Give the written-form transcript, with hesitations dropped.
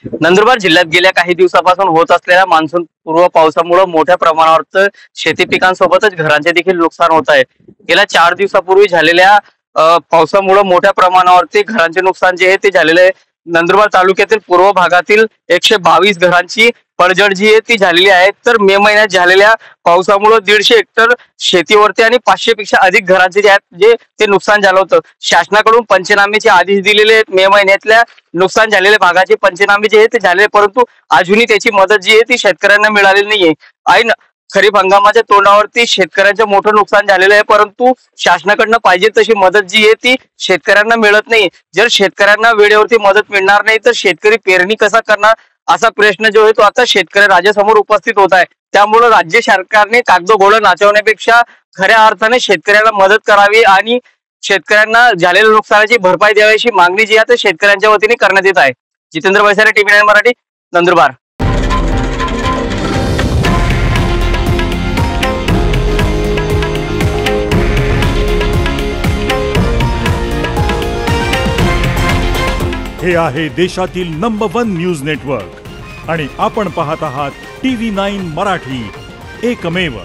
नंदुरबार जिल्ह्यात गेल्या काही दिवसापासून होत असलेल्या मान्सून पूर्व पावसामुळे मोठ्या प्रमाणावर शेती पिकांसोबतच घरांचे देखील नुकसान होत आहे। गेल्या 4 दिवसापूर्वी झालेल्या पावसामुळे मोठ्या प्रमाणावरती घरांचे नुकसान जे आहे ते झालेले आहे। नंदुरबार तालुक्यातील पूर्व भागातील 122 घरांची पडझड जी आहे ती झालेली आहे। तर मे महिन्यात झालेल्या पावसामुळे 150 हेक्टर शेतीवरती आणि 500 पेक्षा अधिक घरांचे जे ते नुकसान झालं होतं। शासनाकडून पंचनामेचे आदेश दिलेले मे महिन्यातल्या नुकसान झालेल्या भागाचे पंचनामे जे आहे ते झाले, परंतु अजूनही त्याची मदत जी आहे ती शेतकऱ्यांना मिळालेली नाहीये। ऐन खरीप हंगामाच्या तोंडावरती शेतकऱ्यांचं मोठं नुकसान झालेलं आहे, परंतु शासनाकडनं पाहिजे तशी मदत जी आहे ती शेतकऱ्यांना मिळत नाही। जर शेतकऱ्यांना वेळेवरती मदत मिळणार नाही तर शेतकरी पेरणी कसा करणार असा प्रश्न जो आहे तो आता शेतकरी राजासमोर उपस्थित होत आहे। त्यामुळे राज्य सरकारने कागदोघोळं नाचवण्यापेक्षा खऱ्या अर्थाने शेतकऱ्यांना मदत करावी आणि शेतकऱ्यांना झालेल्या नुकसानाची भरपाई द्यावी अशी मागणी जी आहे शेतकऱ्यांच्या वतीने करण्यात येत आहे। जितेंद्र वैसारे, TV9 मराठी, नंदुरबार। हे आहे देशातील नंबर 1 न्यूज नेटवर्क आणि आपण पाहत आहात TV9 मराठी, एकमेव।